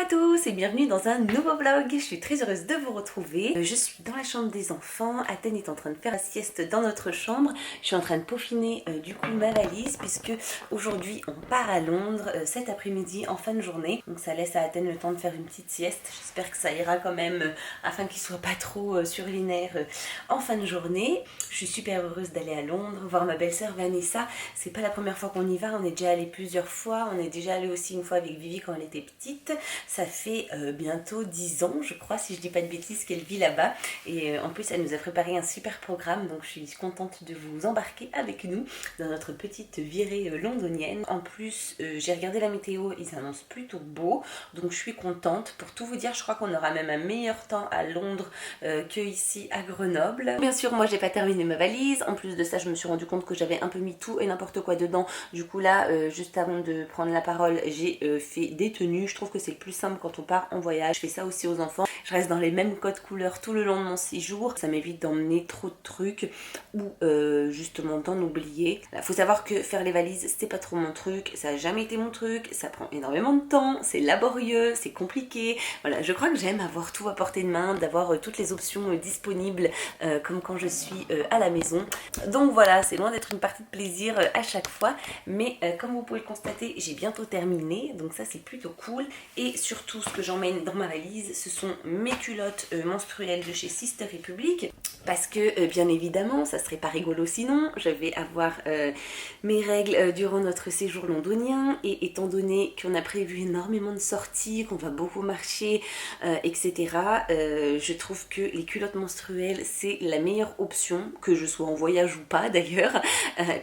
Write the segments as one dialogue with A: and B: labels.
A: à tous et bienvenue dans un nouveau vlog. Je suis très heureuse de vous retrouver. Je suis dans la chambre des enfants. Athènes est en train de faire la sieste dans notre chambre. Je suis en train de peaufiner du coup ma valise puisque aujourd'hui on part à Londres cet après-midi en fin de journée. Donc ça laisse à Athènes le temps de faire une petite sieste. J'espère que ça ira quand même afin qu'il soit pas trop sur les nerfs en fin de journée. Je suis super heureuse d'aller à Londres, voir ma belle-sœur Vanessa. C'est pas la première fois qu'on y va, on est déjà allé plusieurs fois. On est déjà allé aussi une fois avec Vivi quand elle était petite. Ça fait bientôt 10 ans je crois, si je dis pas de bêtises, qu'elle vit là-bas. Et en plus elle nous a préparé un super programme, donc je suis contente de vous embarquer avec nous dans notre petite virée londonienne. En plus j'ai regardé la météo, ils annoncent plutôt beau, donc je suis contente. Pour tout vous dire, je crois qu'on aura même un meilleur temps à Londres que ici à Grenoble. Bien sûr moi j'ai pas terminé ma valise, en plus de ça je me suis rendu compte que j'avais un peu mis tout et n'importe quoi dedans. Du coup là juste avant de prendre la parole, j'ai fait des tenues. Je trouve que c'est le plus simple quand on part en voyage. Je fais ça aussi aux enfants. Je reste dans les mêmes codes couleurs tout le long de mon séjour. Ça m'évite d'emmener trop de trucs ou justement d'en oublier. Il faut savoir que faire les valises, c'était pas trop mon truc. Ça a jamais été mon truc. Ça prend énormément de temps. C'est laborieux, c'est compliqué. Voilà, je crois que j'aime avoir tout à portée de main, d'avoir toutes les options disponibles comme quand je suis à la maison. Donc voilà, c'est loin d'être une partie de plaisir à chaque fois. Mais comme vous pouvez le constater, j'ai bientôt terminé. Donc ça c'est plutôt cool. Et surtout ce que j'emmène dans ma valise, ce sont mes culottes menstruelles de chez Sister Republic, parce que bien évidemment ça serait pas rigolo sinon. Je vais avoir mes règles durant notre séjour londonien, et étant donné qu'on a prévu énormément de sorties, qu'on va beaucoup marcher etc., je trouve que les culottes menstruelles c'est la meilleure option, que je sois en voyage ou pas d'ailleurs,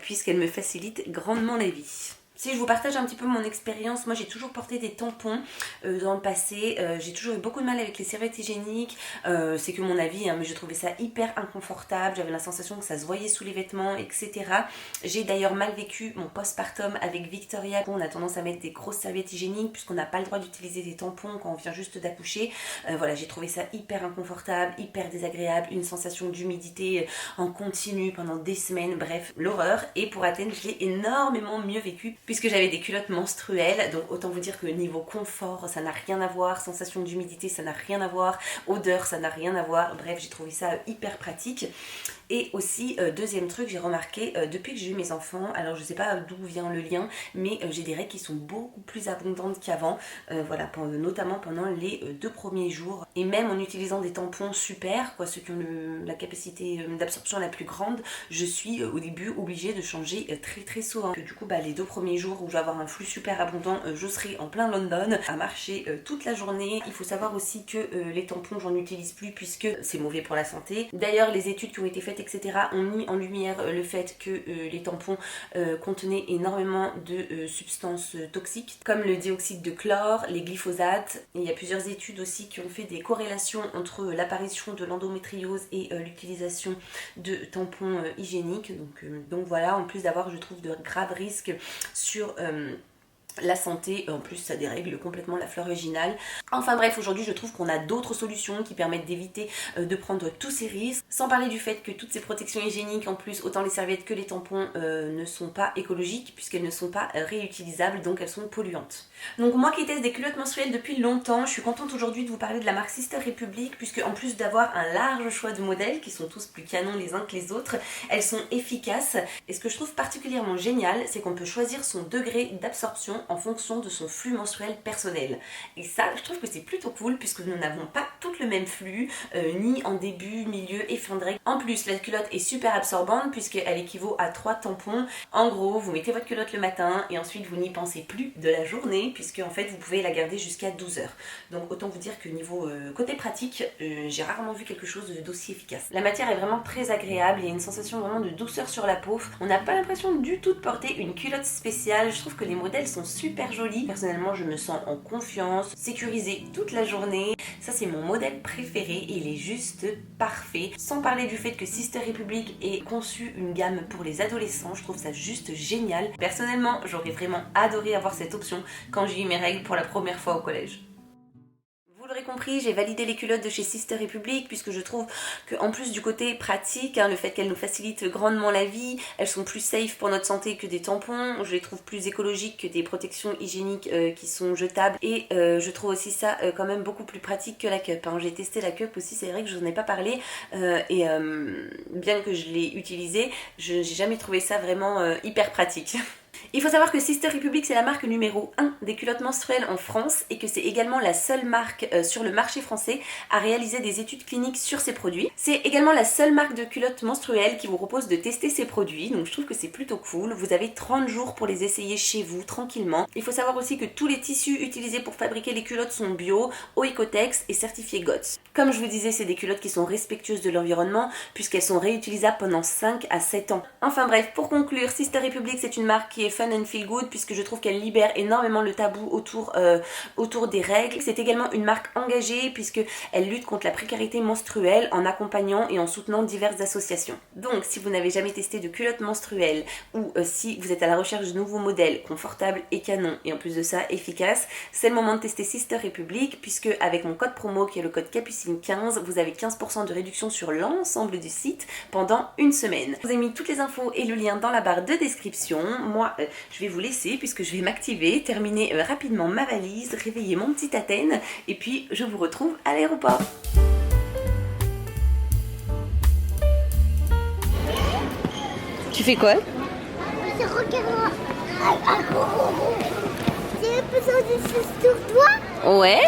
A: puisqu'elles me facilitent grandement la vie. Si je vous partage un petit peu mon expérience, moi j'ai toujours porté des tampons dans le passé, j'ai toujours eu beaucoup de mal avec les serviettes hygiéniques, c'est que mon avis, hein, mais je trouvais ça hyper inconfortable, j'avais la sensation que ça se voyait sous les vêtements, etc. J'ai d'ailleurs mal vécu mon postpartum avec Victoria. On a tendance à mettre des grosses serviettes hygiéniques puisqu'on n'a pas le droit d'utiliser des tampons quand on vient juste d'accoucher. Voilà, j'ai trouvé ça hyper inconfortable, hyper désagréable, une sensation d'humidité en continu pendant des semaines, bref, l'horreur. Et pour Athènes, je l'ai énormément mieux vécu puisque j'avais des culottes menstruelles, donc autant vous dire que niveau confort ça n'a rien à voir, sensation d'humidité ça n'a rien à voir, odeur ça n'a rien à voir, bref j'ai trouvé ça hyper pratique. Et aussi deuxième truc, j'ai remarqué depuis que j'ai eu mes enfants, alors je sais pas d'où vient le lien, mais j'ai des règles qui sont beaucoup plus abondantes qu'avant, voilà, notamment pendant les 2 premiers jours, et même en utilisant des tampons super, quoi, ceux qui ont la capacité d'absorption la plus grande, je suis au début obligée de changer très souvent. Que du coup les 2 premiers jours où je vais avoir un flux super abondant, je serai en plein London à marcher toute la journée. Il faut savoir aussi que les tampons j'en utilise plus puisque c'est mauvais pour la santé. D'ailleurs les études qui ont été faites etc. ont mis en lumière le fait que les tampons contenaient énormément de substances toxiques comme le dioxyde de chlore, les glyphosates. Et il y a plusieurs études aussi qui ont fait des corrélations entre l'apparition de l'endométriose et l'utilisation de tampons hygiéniques. Donc voilà, en plus d'avoir je trouve de graves risques sur la santé, en plus ça dérègle complètement la flore vaginale. Enfin bref, aujourd'hui je trouve qu'on a d'autres solutions qui permettent d'éviter de prendre tous ces risques, sans parler du fait que toutes ces protections hygiéniques, en plus autant les serviettes que les tampons ne sont pas écologiques puisqu'elles ne sont pas réutilisables, donc elles sont polluantes. Donc moi qui teste des culottes menstruelles depuis longtemps, je suis contente aujourd'hui de vous parler de la marque Sister Republic, puisque en plus d'avoir un large choix de modèles qui sont tous plus canons les uns que les autres, elles sont efficaces. Et ce que je trouve particulièrement génial, c'est qu'on peut choisir son degré d'absorption en fonction de son flux menstruel personnel. Et ça, je trouve que c'est plutôt cool puisque nous n'avons pas toutes le même flux, ni en début, milieu et fin de règle. En plus, la culotte est super absorbante puisqu'elle équivaut à 3 tampons. En gros, vous mettez votre culotte le matin et ensuite vous n'y pensez plus de la journée puisque en fait vous pouvez la garder jusqu'à 12 heures. Donc autant vous dire que niveau côté pratique, j'ai rarement vu quelque chose d'aussi efficace. La matière est vraiment très agréable, il y a une sensation vraiment de douceur sur la peau. On n'a pas l'impression du tout de porter une culotte spéciale. Je trouve que les modèles sont super jolis. Personnellement, je me sens en confiance, sécurisée toute la journée. Ça, c'est mon modèle préféré et il est juste parfait. Sans parler du fait que Sister Republic ait conçu une gamme pour les adolescents, je trouve ça juste génial. Personnellement, j'aurais vraiment adoré avoir cette option quand j'ai eu mes règles pour la première fois au collège. Vous l'aurez l'aurez compris, j'ai validé les culottes de chez Sister Republic puisque je trouve qu'en plus du côté pratique, le fait qu'elles nous facilitent grandement la vie, elles sont plus safe pour notre santé que des tampons, je les trouve plus écologiques que des protections hygiéniques qui sont jetables et je trouve aussi ça quand même beaucoup plus pratique que la cup. J'ai testé la cup aussi, c'est vrai que je n'en ai pas parlé et bien que je l'ai utilisée, j'ai jamais trouvé ça vraiment hyper pratique. Il faut savoir que Sister Republic c'est la marque numéro 1 des culottes menstruelles en France et que c'est également la seule marque sur le marché français à réaliser des études cliniques sur ces produits. C'est également la seule marque de culottes menstruelles qui vous propose de tester ces produits, donc je trouve que c'est plutôt cool. Vous avez 30 jours pour les essayer chez vous tranquillement. Il faut savoir aussi que tous les tissus utilisés pour fabriquer les culottes sont bio, Oecotex et certifiés GOTS. Comme je vous disais, c'est des culottes qui sont respectueuses de l'environnement puisqu'elles sont réutilisables pendant 5 à 7 ans. Enfin bref, pour conclure, Sister Republic c'est une marque qui est fun and feel good puisque je trouve qu'elle libère énormément le tabou autour des règles. C'est également une marque engagée puisque elle lutte contre la précarité menstruelle en accompagnant et en soutenant diverses associations. Donc si vous n'avez jamais testé de culottes menstruelles ou si vous êtes à la recherche de nouveaux modèles confortables et canons et en plus de ça efficaces, c'est le moment de tester Sister Republic puisque avec mon code promo qui est le code Capucine15, vous avez 15% de réduction sur l'ensemble du site pendant une semaine. Je vous ai mis toutes les infos et le lien dans la barre de description. Moi je vais vous laisser puisque je vais m'activer, terminer rapidement ma valise, réveiller mon petit Athènes et puis je vous retrouve à l'aéroport. Tu fais quoi?
B: Je regarde. J'ai besoin de choses sur toi.
A: Ouais.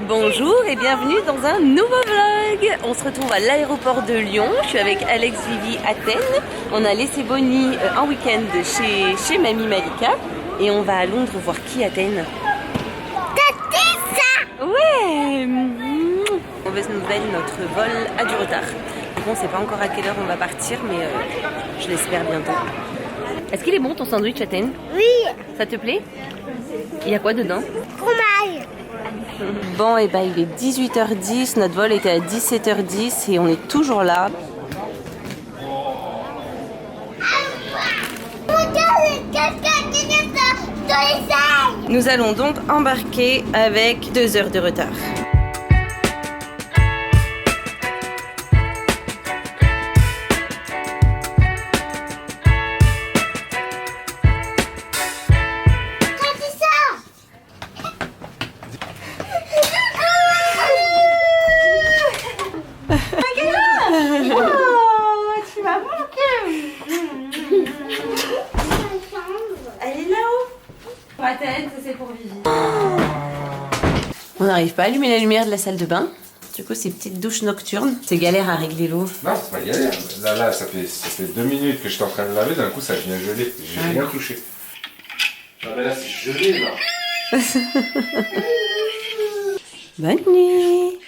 A: Bonjour et bienvenue dans un nouveau vlog. On se retrouve à l'aéroport de Lyon. Je suis avec Alex, Vivi, Athènes. On a laissé Bonnie en week-end chez Mamie Malika. Et on va à Londres voir qui, Athènes?
B: T'as
A: Ouais. Mauvaise nouvelle, notre vol a du retard. Donc on ne sait pas encore à quelle heure on va partir, mais je l'espère bientôt. Est-ce qu'il est bon ton sandwich, Athènes?
B: Oui.
A: Ça te plaît? Il y a quoi dedans?
B: Fromage.
A: Bon, et ben il est 18h10, notre vol était à 17h10 et on est toujours là. Nous allons donc embarquer avec 2 heures de retard. On n'arrive pas à allumer la lumière de la salle de bain. Du coup, ces petites douches nocturnes, c'est galère à régler l'eau.
C: Non, c'est pas galère. Là, ça fait 2 minutes que je suis en train de laver, d'un coup ça vient geler. J'ai rien touché. Ah mais là, c'est gelé là.
A: Bonne nuit.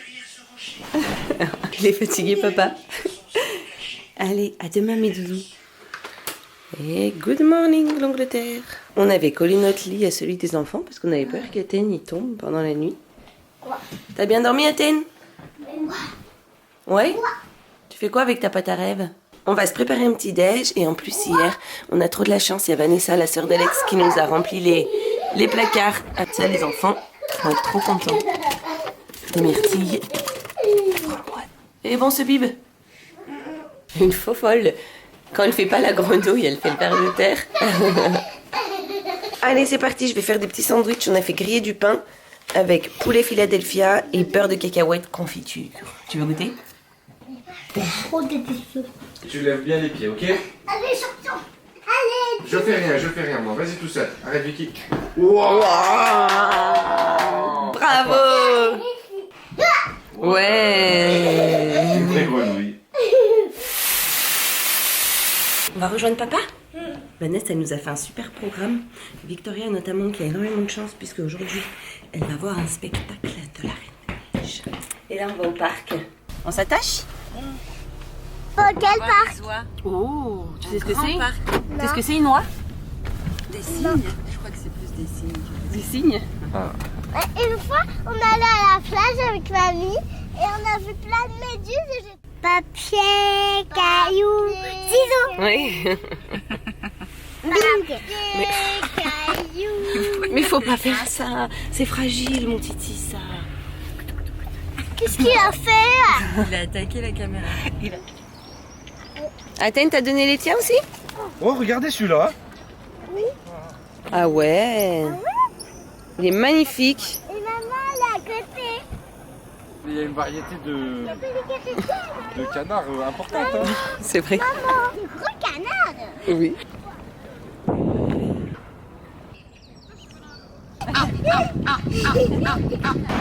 A: Il est fatigué, papa. Allez, à demain, mes doudous. Et good morning, l'Angleterre. On avait collé notre lit à celui des enfants parce qu'on avait peur qu'Athènes y tombe pendant la nuit. T'as bien dormi, Athènes? Ouais. Tu fais quoi avec ta pâte à rêve? On va se préparer un petit déj et en plus hier, on a trop de la chance. Il y a Vanessa, la sœur d'Alex, qui nous a rempli les placards. Ah, ça, les enfants vont être trop contents. Des myrtilles. Et bon, ce bib. Une faux folle. Quand elle fait pas la grenouille, elle fait le ver de terre. Allez, c'est parti. Je vais faire des petits sandwichs. On a fait griller du pain avec poulet Philadelphia et beurre de cacahuète confiture. Tu veux goûter?
B: Trop délicieux.
C: Tu lèves bien les pieds, ok?
B: Allez, champion. Allez.
C: Je fais rien, moi. Vas-y tout seul. Arrête, Vicky.
A: Wow. Bravo. Ouais.
C: Une vraie grenouille.
A: On va rejoindre papa? Vanessa, elle nous a fait un super programme. Victoria notamment qui a énormément de chance puisque aujourd'hui elle va voir un spectacle de la Reine des Neiges. Et là on va au parc. On s'attache?
B: Quel parc?
A: Oh, tu sais ce que c'est? Tu sais ce que c'est une oie?
D: Des signes. Je crois que c'est plus des signes.
A: Des cygnes?
B: Une fois, on allait à la plage avec mamie et on a vu plein de méduses et j'ai... Papier, cailloux, ciseaux.
A: Oui.
B: Bing. Papier, cailloux.
A: Mais faut pas faire ça. C'est fragile, mon titi, ça.
B: Qu'est-ce qu'il a fait?
D: Il a attaqué la caméra.
A: Athènes, t'as donné les tiens aussi?
C: Oh, regardez celui-là.
A: Ah ouais. Il est magnifique.
B: Et maman, elle est à côté.
C: Il y a une variété de canards importante. Hein.
A: C'est vrai.
B: Maman, des gros canards.
A: Oui.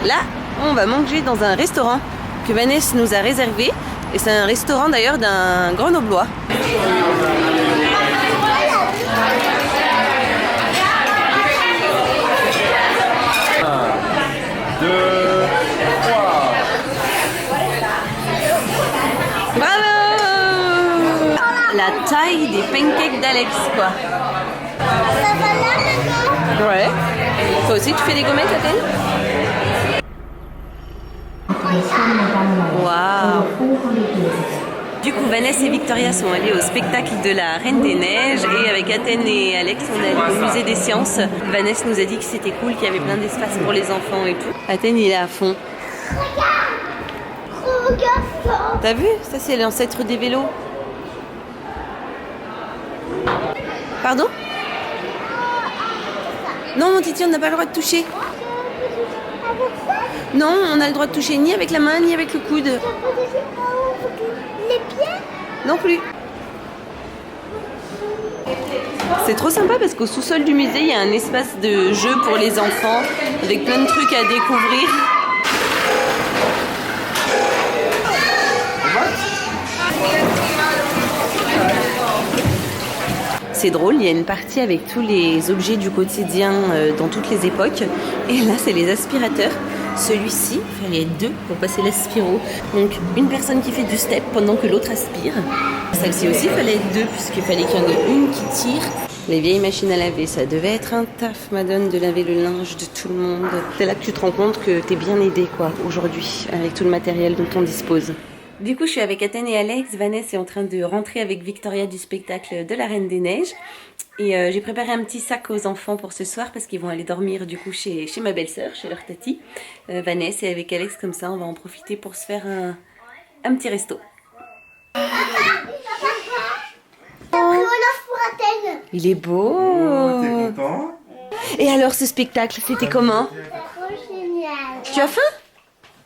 A: Là, on va manger dans un restaurant que Vanessa nous a réservé. Et c'est un restaurant d'ailleurs d'un grenoblois.
C: 2, 3.
A: Bravo! La taille des pancakes d'Alex, quoi.
B: Ça va là maintenant?
A: Ouais. Toi aussi, tu fais des gommettes, Athènes? Waouh! Du coup, Vanessa et Victoria sont allées au spectacle de la Reine des Neiges et avec Athènes et Alex, on est allé au musée des sciences. Vanessa nous a dit que c'était cool, qu'il y avait plein d'espace pour les enfants et tout. Athènes, il est à fond.
B: Regarde ça.
A: T'as vu? Ça, c'est l'ancêtre des vélos. Pardon? Non, mon titi, on n'a pas le droit de toucher.
B: Avec ça,
A: Non, on a le droit de toucher ni avec la main, ni avec le coude.
B: les pieds.
A: Non plus. C'est trop sympa parce qu'au sous-sol du musée, il y a un espace de jeu pour les enfants avec plein de trucs à découvrir. C'est drôle, il y a une partie avec tous les objets du quotidien dans toutes les époques. Et là, c'est les aspirateurs. Celui-ci, il fallait être deux pour passer l'aspiro. Donc, une personne qui fait du step pendant que l'autre aspire. Celle-ci aussi, il fallait être deux puisqu'il fallait qu'il y en ait une qui tire. Les vieilles machines à laver, ça devait être un taf, madone, de laver le linge de tout le monde. C'est là que tu te rends compte que t'es bien aidé, quoi, aujourd'hui, avec tout le matériel dont on dispose. Du coup, je suis avec Athènes et Alex. Vanessa est en train de rentrer avec Victoria du spectacle de la Reine des Neiges. Et j'ai préparé un petit sac aux enfants pour ce soir parce qu'ils vont aller dormir du coup chez ma belle-sœur, chez leur tati. Vanessa et avec Alex, comme ça, on va en profiter pour se faire un petit resto.
B: Olaf pour Athènes.
A: Il est beau.
C: T'es content?
A: Et alors, ce spectacle, c'était comment?
B: Trop génial.
A: Tu as faim?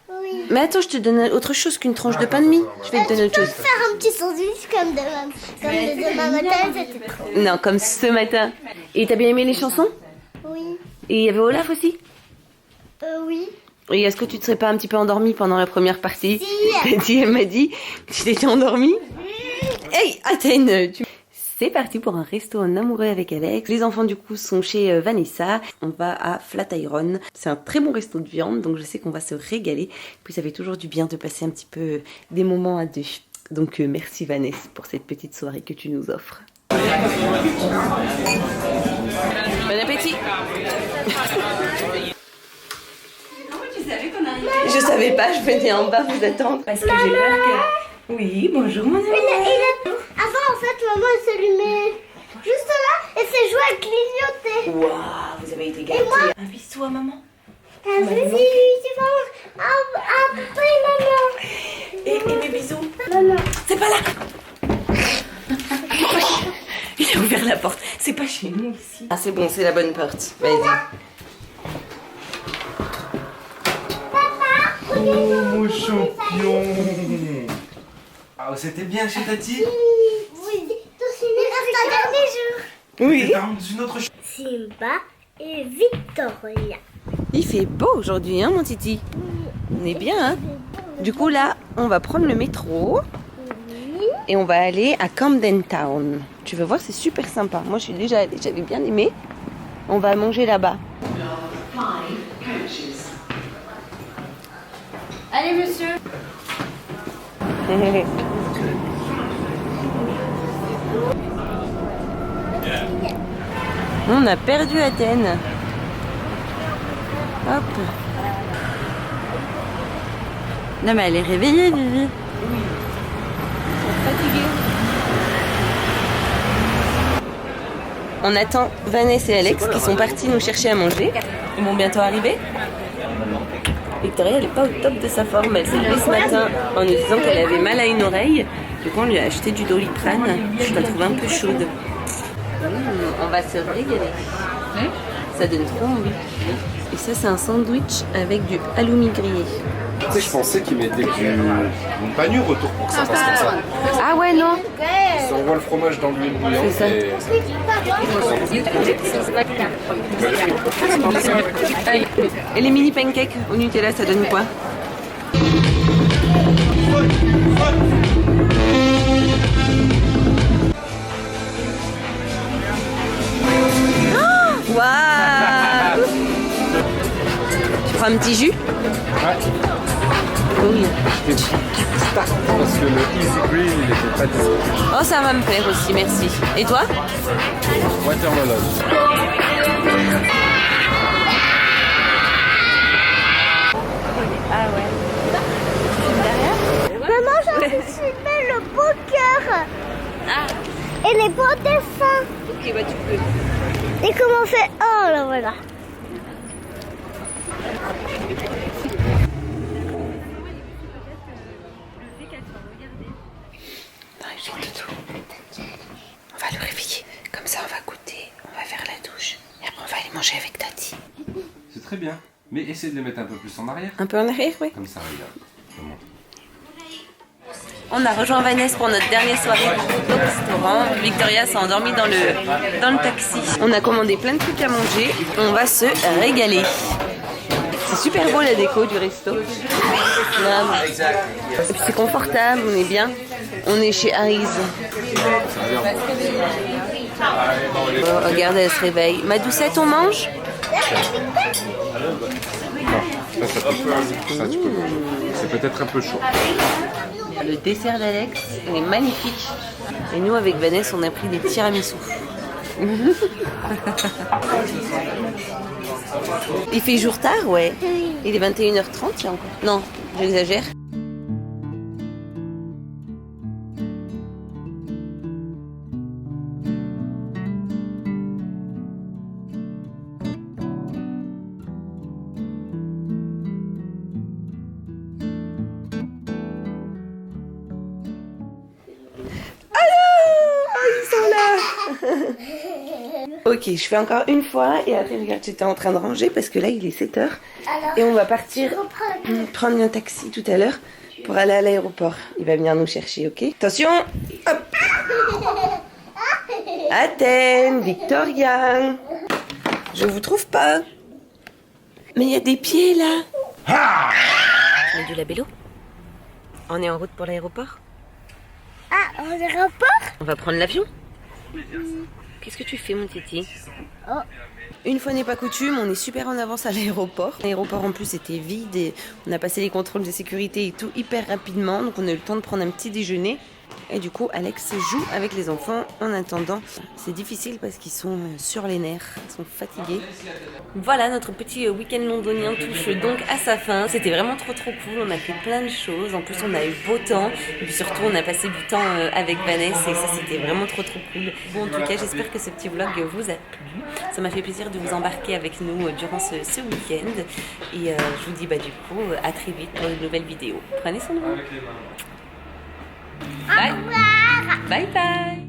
B: Oui.
A: Mais attends, je te donne autre chose qu'une tranche de pain de mie. Je vais te donner autre chose.
B: Faire un petit sandwich comme demain matin, c'était trop.
A: Non, comme ce matin. Et t'as bien aimé les chansons?
B: Oui.
A: Et il y avait Olaf aussi?
B: Oui.
A: Et est-ce que tu te serais pas un petit peu endormie pendant la première partie?
B: Si.
A: Tati, elle m'a dit que tu t'étais endormie. Hey, Athènes, C'est parti pour un resto en amoureux avec Alex. Les enfants du coup sont chez Vanessa. On va à Flatiron. C'est un très bon resto de viande, donc je sais qu'on va se régaler. Puis ça fait toujours du bien de passer un petit peu des moments à deux. Donc merci Vanessa pour cette petite soirée que tu nous offres. Bon appétit. Je savais pas, je venais en bas vous attendre parce que j'ai peur que... Oui, bonjour mon ami.
B: Avant, en fait, maman, elle s'allumait juste là et s'est jouée à clignoter.
A: Waouh, vous avez été gâtés. Un bisou à maman.
B: Ah, vas-y, c'est maman. Après, maman.
A: Et mes bisous.
B: Maman.
A: C'est pas là. Il a ouvert la porte. C'est pas chez nous ici. Ah c'est bon, c'est la bonne porte. Vas-y.
C: Oh mon champion. Ah, c'était bien chez Tati?
B: Oui, il reste un dernier jour.
A: Oui.
C: Dans une autre
B: Simba et Victoria.
A: Il fait beau aujourd'hui, hein mon titi? On est bien, hein? Du coup là, on va prendre le métro. Et on va aller à Camden Town. Tu veux voir, c'est super sympa. Moi, je suis déjà allée, j'avais bien aimé. On va manger là-bas.
D: Allez, monsieur.
A: On a perdu Athènes. Hop. Non mais elle est réveillée, Vivi. Fatiguée. On attend Vanessa et Alex qui sont partis nous chercher à manger. Ils vont bientôt arriver. Victoria, elle n'est pas au top de sa forme. Elle s'est levée ce matin en nous disant qu'elle avait mal à une oreille. Du coup, on lui a acheté du Doliprane. Je la trouve un peu chaude. On va se régaler. Ça donne trop envie. Et ça, c'est un sandwich avec du halloumi grillé.
C: Tu sais, je pensais qu'ils mettaient une panure autour pour que ça passe comme ça.
A: Ah ouais, non.
C: Ils envoient le fromage dans l'huile bouillante.
A: C'est ça. Et les mini pancakes au Nutella, ça donne quoi? Waouh! Tu prends un petit jus?
C: Ouais.
A: Oui.
C: Des petits tartes parce que le Easy Green il était pas disponible.
A: Oh, ça va me plaire aussi, merci. Et toi?
C: Watermelon.
A: Ah ouais.
B: Maman, j'ai envie de filmer le beau cœur.
A: Ah,
B: Et les beaux dessins.
A: ok, bah tu peux.
B: Et comment on fait? Oh, là voilà.
A: On va le réveiller. Comme ça, on va goûter, on va faire la douche. Et après, on va aller manger avec Tati.
C: C'est très bien. Mais essaie de les mettre un peu plus en arrière.
A: Un peu en arrière, oui.
C: Comme ça, regarde. Je te montre.
A: On a rejoint Vanessa pour notre dernière soirée au restaurant. Victoria s'est endormie dans le taxi. On a commandé plein de trucs à manger. On va se régaler. C'est super beau la déco du resto. Et puis c'est confortable, on est bien. On est chez Harry's. Oh, regarde, elle se réveille. Ma doucette, on mange?
C: Ça, ça tu peux. C'est peut-être un peu chaud.
A: Le dessert d'Alex, il est magnifique. Et nous, avec Vanessa, on a pris des tiramisu. Il fait jour tard, ouais. Il est 21h30 là encore. Non, j'exagère. Ok, je fais encore une fois et après regarde, j'étais en train de ranger parce que là il est 7h et on va partir prendre un taxi tout à l'heure pour aller à l'aéroport. Il va venir nous chercher, ok? Attention! Hop! Athènes, Victoria! Je vous trouve pas! Mais il y a des pieds là! Tu mets du labello? On est en route pour l'aéroport?
B: Ah, on aéroport?
A: On va prendre l'avion? Qu'est-ce que tu fais, mon titi?
B: Oh.
A: Une fois n'est pas coutume, on est super en avance à l'aéroport. L'aéroport en plus était vide et on a passé les contrôles de sécurité et tout hyper rapidement. Donc on a eu le temps de prendre un petit déjeuner. Et du coup, Alex joue avec les enfants en attendant. C'est difficile parce qu'ils sont sur les nerfs, ils sont fatigués. Voilà, notre petit week-end londonien touche donc à sa fin. C'était vraiment trop cool, on a fait plein de choses. En plus, on a eu beau temps. Et puis surtout, on a passé du temps avec Vanessa et ça, c'était vraiment trop cool. Bon, en tout cas, j'espère que ce petit vlog vous a plu. Ça m'a fait plaisir de vous embarquer avec nous durant ce week-end. Et je vous dis du coup, à très vite pour une nouvelle vidéo. Prenez soin de vous. Bye. Bye bye.